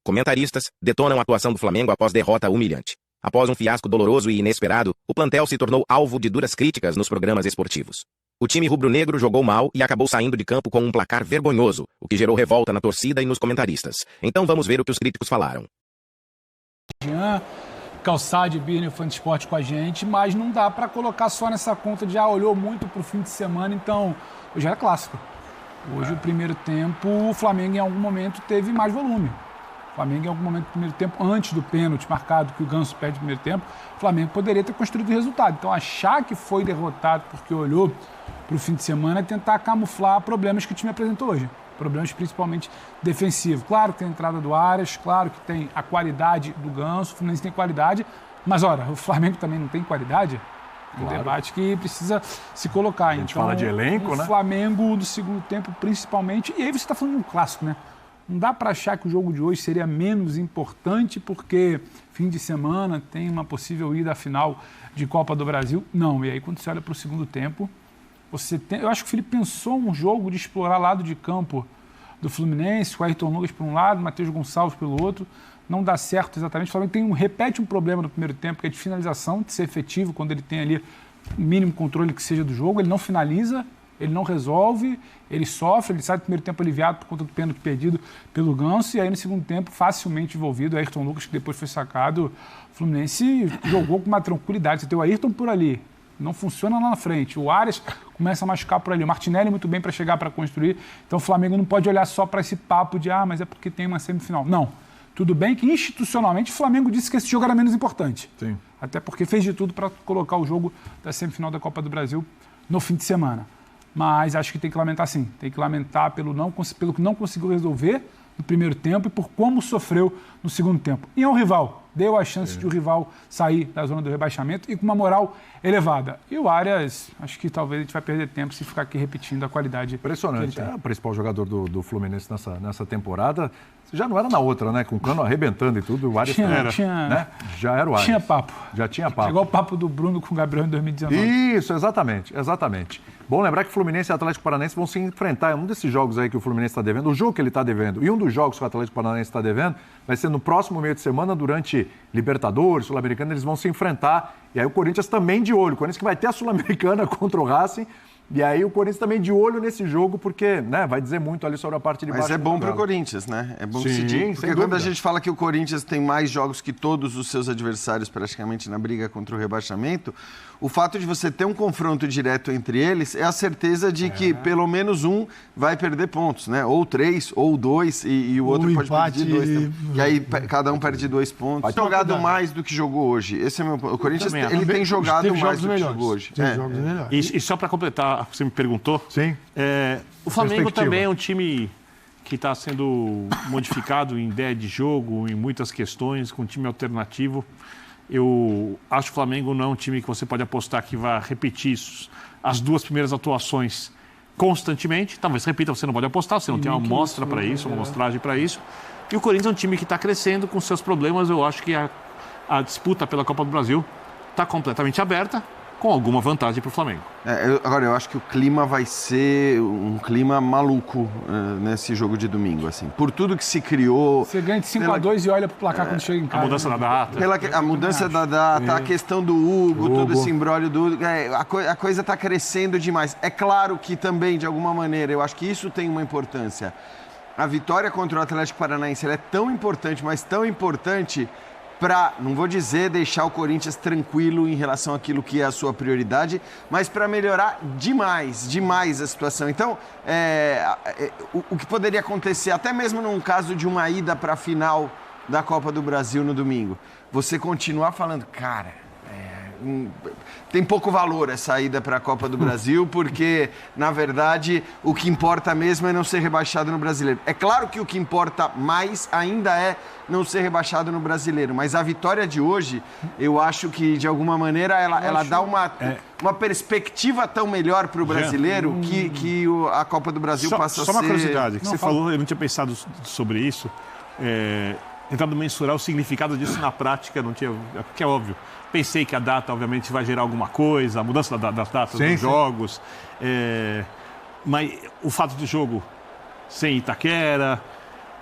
Comentaristas detonam a atuação do Flamengo após derrota humilhante. Após um fiasco doloroso e inesperado, o plantel se tornou alvo de duras críticas nos programas esportivos. O time rubro-negro jogou mal e acabou saindo de campo com um placar vergonhoso, o que gerou revolta na torcida e nos comentaristas. Então vamos ver o que os críticos falaram. Jean, Calçade e Birner foi no esporte com a gente, mas não dá para colocar só nessa conta de olhou muito pro fim de semana, então hoje era clássico. Hoje o primeiro tempo, o Flamengo em algum momento teve mais volume. O Flamengo em algum momento do primeiro tempo, antes do pênalti marcado que o Ganso perde no primeiro tempo, o Flamengo poderia ter construído o resultado. Então achar que foi derrotado porque olhou para o fim de semana é tentar camuflar problemas que o time apresentou hoje. Problemas principalmente defensivos. Claro que tem a entrada do Arias, claro que tem a qualidade do Ganso, o Fluminense tem qualidade, mas ora, o Flamengo também não tem qualidade? Um debate que precisa se colocar. A gente fala de elenco, né? O Flamengo do segundo tempo principalmente, e aí você está falando de um clássico, né? Não dá para achar que o jogo de hoje seria menos importante porque fim de semana tem uma possível ida à final de Copa do Brasil. Não, e aí quando você olha para o segundo tempo, eu acho que o Felipe pensou um jogo de explorar lado de campo do Fluminense, com o Ayrton Lucas por um lado, Matheus Gonçalves pelo outro. Não dá certo exatamente. O Flamengo repete um problema no primeiro tempo, que é de finalização, de ser efetivo quando ele tem ali o mínimo controle que seja do jogo. Ele não finaliza, ele não resolve, ele sofre, ele sai do primeiro tempo aliviado por conta do pênalti perdido pelo Ganso, e aí no segundo tempo facilmente envolvido o Ayrton Lucas, que depois foi sacado. O Fluminense jogou com uma tranquilidade. Você tem o Ayrton por ali, não funciona lá na frente. O Arias começa a machucar por ali. O Martinelli muito bem para chegar para construir. Então o Flamengo não pode olhar só para esse papo de mas é porque tem uma semifinal. Não. Tudo bem que institucionalmente o Flamengo disse que esse jogo era menos importante. Sim. Até porque fez de tudo para colocar o jogo da semifinal da Copa do Brasil no fim de semana. Mas acho que tem que lamentar sim. Tem que lamentar pelo que não conseguiu resolver no primeiro tempo e por como sofreu no segundo tempo. E é um rival. Deu a chance de o rival sair da zona do rebaixamento e com uma moral elevada. E o Arias, acho que talvez a gente vai perder tempo se ficar aqui repetindo a qualidade. Impressionante. É o principal jogador do Fluminense nessa temporada. Já não era na outra, né? Com o Cano arrebentando e tudo, o Arias né? Já era o Arias. Tinha papo. Já tinha papo. Igual o papo do Bruno com o Gabriel em 2019. Isso, exatamente. Bom lembrar que Fluminense e Atlético Paranaense vão se enfrentar. Um desses jogos aí que o Fluminense está devendo, o jogo que ele está devendo, e um dos jogos que o Atlético Paranaense está devendo, vai ser no próximo meio de semana, durante Libertadores, Sul-Americana, eles vão se enfrentar. E aí o Corinthians também de olho. O Corinthians que vai ter a Sul-Americana contra o Racing. E aí o Corinthians também de olho nesse jogo, porque vai dizer muito ali sobre a parte de baixo. Mas é bom para o Corinthians, né? É bom que se diga. Porque quando a gente fala que o Corinthians tem mais jogos que todos os seus adversários praticamente na briga contra o rebaixamento, o fato de você ter um confronto direto entre eles é a certeza de que pelo menos um vai perder pontos, né? Ou 3, ou 2, e o outro pode perder 2 também. E aí cada um perde 2 pontos. Tem jogado mais do que jogou hoje. Esse é o Corinthians ele tem jogado mais do que jogou hoje. E só para completar, você me perguntou. Sim. O Flamengo também é um time que está sendo modificado em ideia de jogo, em muitas questões, com um time alternativo. Eu acho que o Flamengo não é um time que você pode apostar que vai repetir as duas primeiras atuações constantemente. Talvez repita, você não pode apostar, você não tem uma amostra para isso, uma amostragem para isso. E o Corinthians é um time que está crescendo com seus problemas. Eu acho que a disputa pela Copa do Brasil está completamente aberta, com alguma vantagem para o Flamengo. Agora, eu acho que o clima vai ser um clima maluco nesse jogo de domingo, assim. Por tudo que se criou... Você ganha de 5-2 e olha pro placar quando chega em casa. A mudança da data. A mudança da data, a questão do Hugo, todo esse imbróglio do Hugo. A coisa está crescendo demais. É claro que também, de alguma maneira, eu acho que isso tem uma importância. A vitória contra o Atlético Paranaense ela é tão importante, mas tão importante... para, não vou dizer deixar o Corinthians tranquilo em relação àquilo que é a sua prioridade, mas para melhorar demais a situação. Então, o que poderia acontecer, até mesmo num caso de uma ida para a final da Copa do Brasil no domingo, você continuar falando, cara... tem pouco valor essa ida para a Copa do Brasil, porque, na verdade, o que importa mesmo é não ser rebaixado no Brasileiro. É claro que o que importa mais ainda é não ser rebaixado no Brasileiro, mas a vitória de hoje, eu acho que, de alguma maneira, ela dá uma perspectiva tão melhor para o brasileiro que a Copa do Brasil passa a ser... Só uma curiosidade, que você falou, eu não tinha pensado sobre isso, tentando mensurar o significado disso na prática, não tinha, porque é óbvio. Pensei que a data, obviamente, vai gerar alguma coisa, a mudança das datas dos jogos. Mas o fato do jogo sem Itaquera,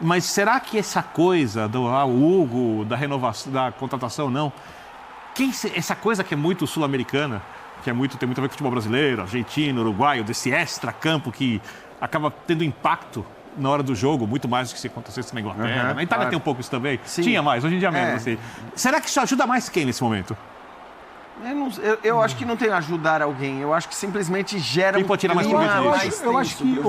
Mas será que essa coisa do Hugo, da renovação, da contratação, não? Essa coisa que é muito sul-americana, que tem muito a ver com o futebol brasileiro, argentino, uruguaio, desse extra-campo que acaba tendo impacto na hora do jogo, muito mais do que se acontecesse na Inglaterra. Na Itália tem um pouco isso também. Sim. Tinha mais, hoje em dia menos. Assim. Será que isso ajuda mais quem nesse momento? Eu acho que não tem ajudar alguém. Eu acho que simplesmente gera quem pode tirar mais proveito? Eu acho que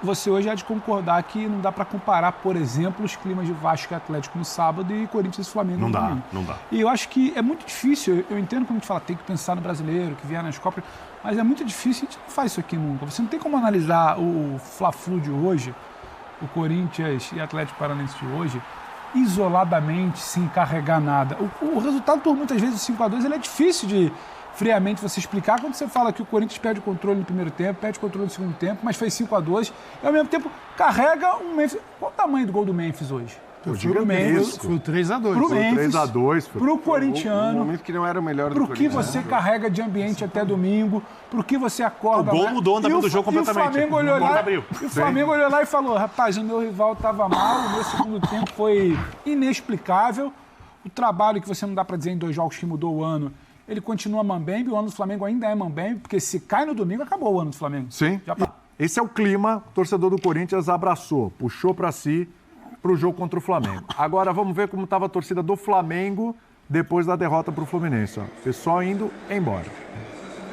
você hoje há de concordar que não dá para comparar, por exemplo, os climas de Vasco e Atlético no sábado e Corinthians e Flamengo no domingo. Não dá. E eu acho que é muito difícil, eu entendo quando a gente fala, tem que pensar no brasileiro, que vier nas Copas, mas é muito difícil, a gente não faz isso aqui nunca. Você não tem como analisar o Fla-Flu de hoje, o Corinthians e Atlético Paranaense de hoje, isoladamente, sem carregar nada. O resultado, por muitas vezes, o 5-2, ele é difícil de friamente você explicar quando você fala que o Corinthians perde o controle no primeiro tempo, perde o controle no segundo tempo, mas fez 5-2 e ao mesmo tempo carrega um Memphis. Qual o tamanho do gol do Memphis hoje? Foi o 3-2. Pro Memphis, 3-2. Pro corintiano. Um momento que não era o melhor do Pro que você carrega de ambiente até domingo, pro que você acorda. O gol mudou o andamento do jogo completamente. E o Flamengo olhou lá e falou: rapaz, o meu rival estava mal, o meu segundo tempo foi inexplicável. O trabalho que você não dá para dizer em 2 jogos que mudou o ano, ele continua mambembe, o ano do Flamengo ainda é mambembe, porque se cai no domingo, acabou o ano do Flamengo. Sim. Esse é o clima que o torcedor do Corinthians abraçou, puxou para si para o jogo contra o Flamengo. Agora vamos ver como estava a torcida do Flamengo depois da derrota para o Fluminense. Ó. Pessoal indo embora.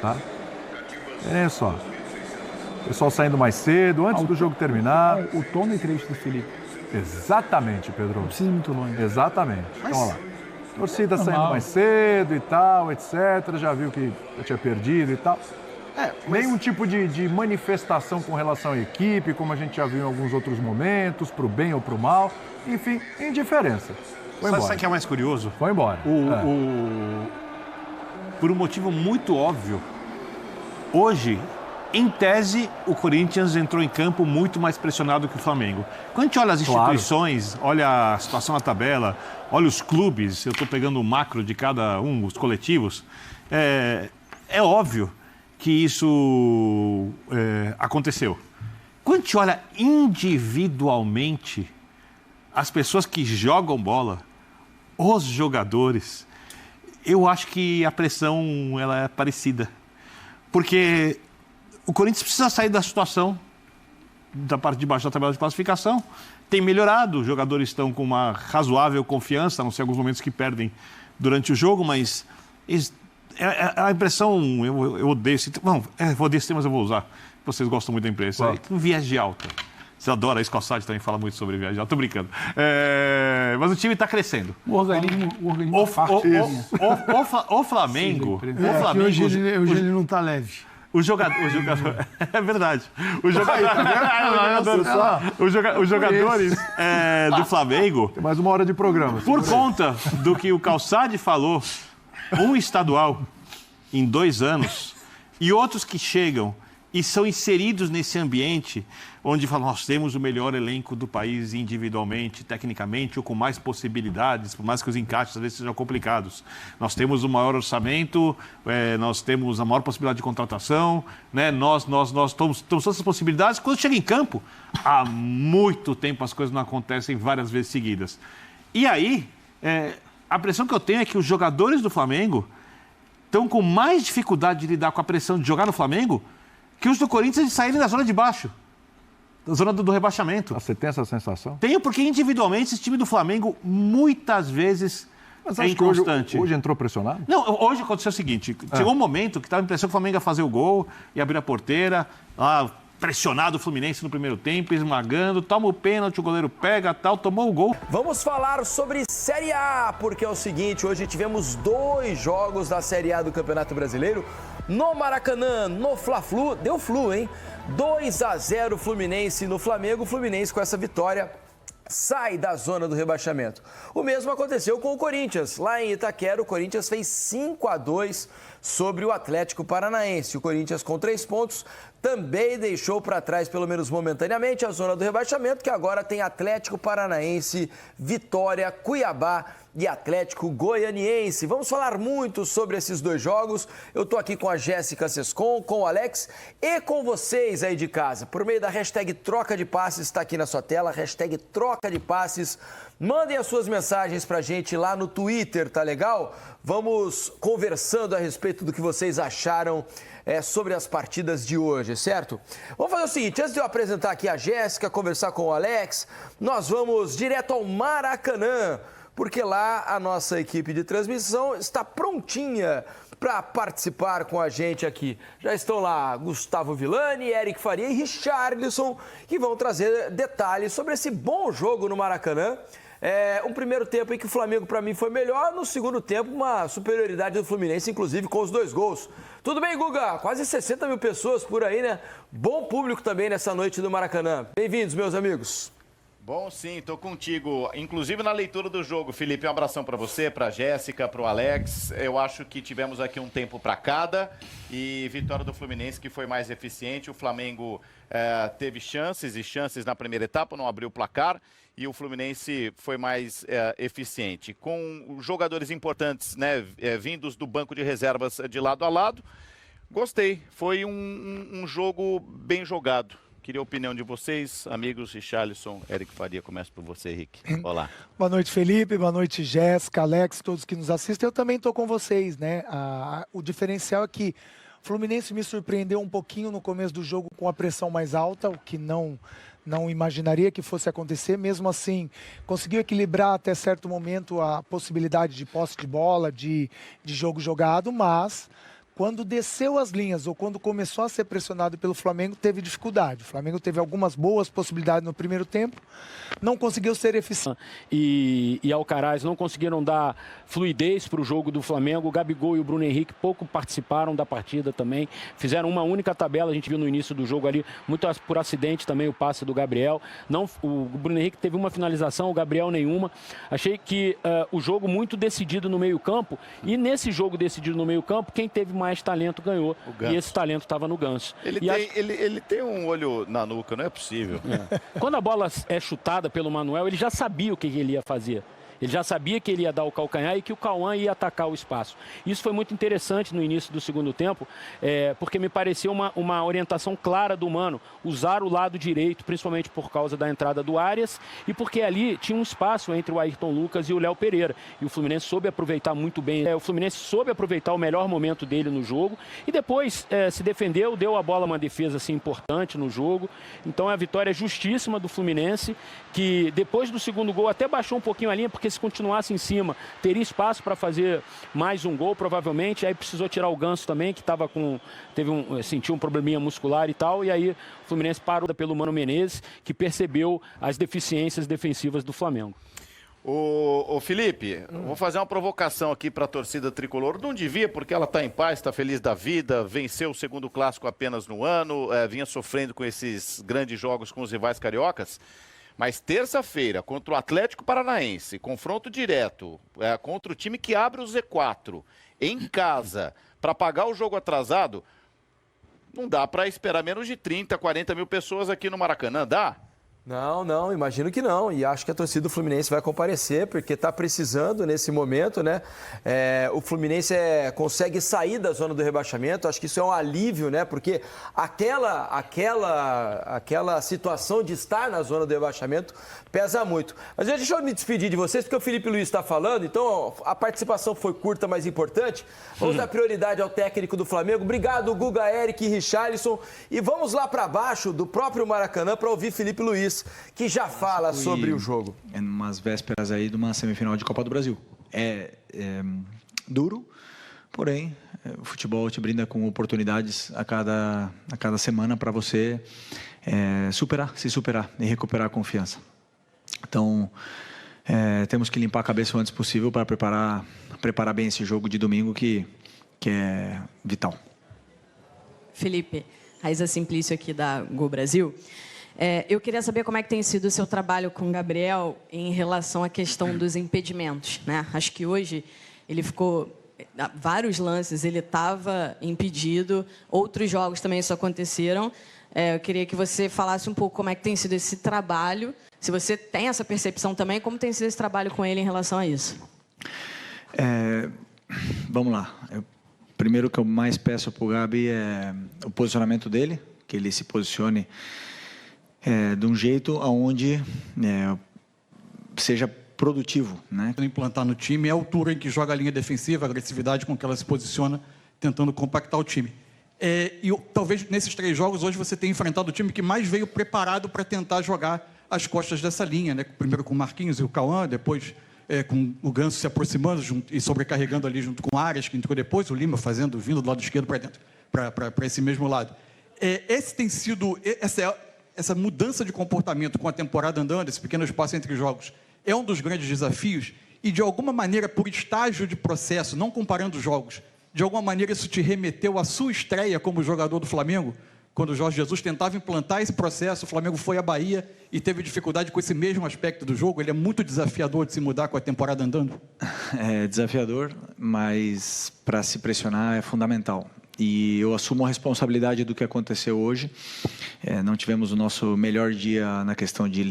Tá? É só. Pessoal saindo mais cedo, antes do jogo terminar. O tom da entrevista do Felipe. Exatamente, Pedro. Não precisa ir muito longe. Exatamente. Então, olha lá. Torcida saindo mais cedo e tal, etc. Já viu que eu tinha perdido e tal. Nenhum tipo de manifestação com relação à equipe, como a gente já viu em alguns outros momentos, pro bem ou pro mal. Enfim, indiferença. Foi embora. Sabe o que é mais curioso? Foi embora. Por um motivo muito óbvio, hoje, em tese, o Corinthians entrou em campo muito mais pressionado que o Flamengo. Quando a gente olha as instituições, olha a situação na tabela, olha os clubes, eu estou pegando o macro de cada um, os coletivos, é óbvio que isso aconteceu. Quando a gente olha individualmente as pessoas que jogam bola, os jogadores, eu acho que a pressão ela é parecida. Porque o Corinthians precisa sair da situação da parte de baixo da tabela de classificação. Tem melhorado, os jogadores estão com uma razoável confiança, a não ser alguns momentos que perdem durante o jogo, mas a impressão, eu odeio esse termo, odeio esse termo, mas eu vou usar. Vocês gostam muito da imprensa. Um viés de alta. Você adora, a Escossade também fala muito sobre viés de alta. Tô brincando. Mas o time está crescendo. O organismo o Flamengo... Hoje ele não está leve. O jogador... É verdade. Os jogadores do Flamengo... Tem mais 1 hora de programa. Por conta do que o Calçade falou, um estadual em 2 anos e outros que chegam e são inseridos nesse ambiente onde falam, nós temos o melhor elenco do país individualmente, tecnicamente ou com mais possibilidades, por mais que os encaixes às vezes sejam complicados. Nós temos o maior orçamento, nós temos a maior possibilidade de contratação, né? Nós temos todas essas possibilidades. Quando chega em campo, há muito tempo as coisas não acontecem várias vezes seguidas. E aí, a pressão que eu tenho é que os jogadores do Flamengo estão com mais dificuldade de lidar com a pressão de jogar no Flamengo que os do Corinthians de saírem da zona de baixo, da zona do rebaixamento. Você tem essa sensação? Tenho, porque individualmente esse time do Flamengo muitas vezes é inconstante. Hoje entrou pressionado? Não, hoje aconteceu o seguinte, chegou um momento que estava a impressão que o Flamengo ia fazer o gol e abrir a porteira, pressionado o Fluminense no primeiro tempo, esmagando, toma o pênalti, o goleiro pega, tomou o gol. Vamos falar sobre Série A, porque é o seguinte, hoje tivemos 2 jogos da Série A do Campeonato Brasileiro, no Maracanã, no Fla-Flu, deu Flu, hein? 2-0 Fluminense no Flamengo, Fluminense com essa vitória sai da zona do rebaixamento. O mesmo aconteceu com o Corinthians. Lá em Itaquera, o Corinthians fez 5-2 sobre o Atlético Paranaense. O Corinthians, com 3 pontos, também deixou para trás, pelo menos momentaneamente, a zona do rebaixamento, que agora tem Atlético Paranaense, Vitória, Cuiabá e Atlético Goianiense. Vamos falar muito sobre esses dois jogos. Eu estou aqui com a Jéssica Sescon, com o Alex e com vocês aí de casa. Por meio da hashtag Troca de Passes, está aqui na sua tela, hashtag Troca de Passes. Mandem as suas mensagens pra gente lá no Twitter, tá legal? Vamos conversando a respeito do que vocês acharam sobre as partidas de hoje, certo? Vamos fazer o seguinte, antes de eu apresentar aqui a Jéssica, conversar com o Alex, nós vamos direto ao Maracanã, porque lá a nossa equipe de transmissão está prontinha para participar com a gente aqui. Já estão lá Gustavo Villani, Eric Faria e Richarlison, que vão trazer detalhes sobre esse bom jogo no Maracanã. Um primeiro tempo em que o Flamengo, para mim, foi melhor. No segundo tempo, uma superioridade do Fluminense, inclusive com os 2 gols. Tudo bem, Guga? Quase 60 mil pessoas por aí, né? Bom público também nessa noite do Maracanã. Bem-vindos, meus amigos. Bom, sim, tô contigo. Inclusive na leitura do jogo, Felipe, um abração para você, para Jéssica, para o Alex. Eu acho que tivemos aqui um tempo para cada e vitória do Fluminense que foi mais eficiente. O Flamengo teve chances na primeira etapa, não abriu o placar e o Fluminense foi mais eficiente. Com jogadores importantes, né, vindos do banco de reservas de lado a lado. Gostei, foi um jogo bem jogado. Queria a opinião de vocês, amigos. Richarlison, Eric Faria, começo por você, Henrique. Olá. Boa noite, Felipe. Boa noite, Jéssica, Alex, todos que nos assistem. Eu também estou com vocês, né? O diferencial é que o Fluminense me surpreendeu um pouquinho no começo do jogo com a pressão mais alta, o que não imaginaria que fosse acontecer. Mesmo assim, conseguiu equilibrar até certo momento a possibilidade de posse de bola, de jogo jogado, mas quando desceu as linhas ou quando começou a ser pressionado pelo Flamengo, teve dificuldade. O Flamengo teve algumas boas possibilidades no primeiro tempo, não conseguiu ser eficiente. E Alcaraz não conseguiram dar fluidez para o jogo do Flamengo. O Gabigol e o Bruno Henrique pouco participaram da partida também. Fizeram uma única tabela, a gente viu no início do jogo ali, muito por acidente também o passe do Gabriel. O Bruno Henrique teve uma finalização, o Gabriel nenhuma. Achei que o jogo muito decidido no meio-campo. E nesse jogo decidido no meio-campo, quem teve mais talento ganhou. E esse talento estava no Ganso. Ele tem um olho na nuca, não é possível. Quando a bola é chutada pelo Manuel, ele já sabia o que ele ia fazer. Ele já sabia que ele ia dar o calcanhar e que o Cauã ia atacar o espaço. Isso foi muito interessante no início do segundo tempo, porque me pareceu uma orientação clara do Mano, usar o lado direito, principalmente por causa da entrada do Arias, e porque ali tinha um espaço entre o Ayrton Lucas e o Léo Pereira. E o Fluminense soube aproveitar muito bem. O Fluminense soube aproveitar o melhor momento dele no jogo e depois se defendeu, deu a bola uma defesa assim, importante no jogo. Então a vitória justíssima do Fluminense, que depois do segundo gol até baixou um pouquinho a linha, porque se continuasse em cima, teria espaço para fazer mais um gol, provavelmente. Aí precisou tirar o Ganso também, que sentiu um probleminha muscular e tal. E aí o Fluminense parou pelo Mano Menezes, que percebeu as deficiências defensivas do Flamengo. Ô Felipe, vou fazer uma provocação aqui para a torcida tricolor. Não devia, porque ela está em paz, está feliz da vida, venceu o segundo clássico apenas no ano, vinha sofrendo com esses grandes jogos com os rivais cariocas. Mas terça-feira, contra o Atlético Paranaense, confronto direto, contra o time que abre o Z4, em casa, para pagar o jogo atrasado, não dá para esperar menos de 30, 40 mil pessoas aqui no Maracanã, dá? Não, imagino que não. E acho que a torcida do Fluminense vai comparecer, porque está precisando nesse momento, né? O Fluminense consegue sair da zona do rebaixamento. Acho que isso é um alívio, né? Porque aquela situação de estar na zona do rebaixamento pesa muito. Mas deixa eu me despedir de vocês, porque o Felipe Luiz está falando, então a participação foi curta, mas importante. Vamos dar prioridade ao técnico do Flamengo. Obrigado, Guga, Eric e Richarlison. E vamos lá para baixo do próprio Maracanã para ouvir Felipe Luiz, que já fala sobre o jogo. É umas vésperas aí de uma semifinal de Copa do Brasil. É duro, porém, o futebol te brinda com oportunidades a cada semana para você se superar e recuperar a confiança. Então, temos que limpar a cabeça o antes possível para preparar bem esse jogo de domingo que é vital. Felipe, Raíza Simplício aqui da Gol Brasil. Eu queria saber como é que tem sido o seu trabalho com o Gabriel em relação à questão dos impedimentos, né? Acho que hoje ele ficou... Vários lances ele estava impedido, outros jogos também isso aconteceram. Eu queria que você falasse um pouco como é que tem sido esse trabalho, se você tem essa percepção também, como tem sido esse trabalho com ele em relação a isso. Vamos lá. Primeiro que eu mais peço para o Gabi é o posicionamento dele, que ele se posicione de um jeito onde seja produtivo, né? Implantar no time é a altura em que joga a linha defensiva, a agressividade com que ela se posiciona, tentando compactar o time. E talvez nesses 3 jogos hoje você tenha enfrentado o time que mais veio preparado para tentar jogar às costas dessa linha, né? Primeiro com o Marquinhos e o Cauã, depois com o Ganso se aproximando e sobrecarregando ali junto com o Arias, que entrou depois, o Lima vindo do lado esquerdo para dentro, para esse mesmo lado. Esse tem sido essa mudança de comportamento com a temporada andando, esse pequeno espaço entre jogos, é um dos grandes desafios e, de alguma maneira, por estágio de processo, não comparando jogos, de alguma maneira isso te remeteu à sua estreia como jogador do Flamengo, quando o Jorge Jesus tentava implantar esse processo, o Flamengo foi à Bahia e teve dificuldade com esse mesmo aspecto do jogo. Ele é muito desafiador de se mudar com a temporada andando? É desafiador, mas para se pressionar é fundamental. E eu assumo a responsabilidade do que aconteceu hoje. Não tivemos o nosso melhor dia na questão de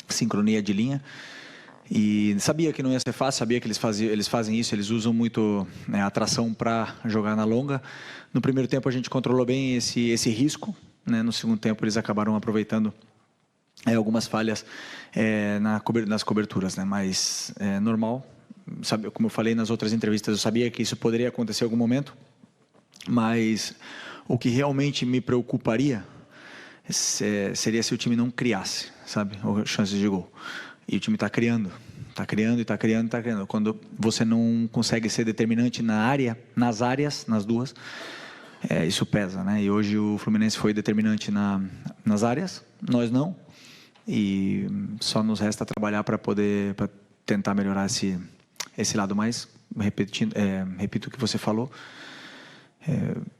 sincronia de linha. E sabia que não ia ser fácil, sabia que eles fazem isso, eles usam muito a tração para jogar na longa. No primeiro tempo a gente controlou bem esse risco, né? No segundo tempo eles acabaram aproveitando algumas falhas nas coberturas, né? Mas é normal, sabe, como eu falei nas outras entrevistas, eu sabia que isso poderia acontecer em algum momento, mas o que realmente me preocuparia seria se o time não criasse, sabe, chances de gol. E o time está criando. Quando você não consegue ser determinante nas duas, isso pesa, né? E hoje o Fluminense foi determinante nas áreas, nós não. E só nos resta trabalhar para tentar melhorar esse lado mais. Repito o que você falou.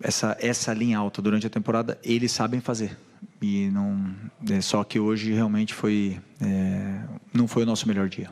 Essa linha alta durante a temporada, eles sabem fazer. E não, só que hoje realmente não foi o nosso melhor dia.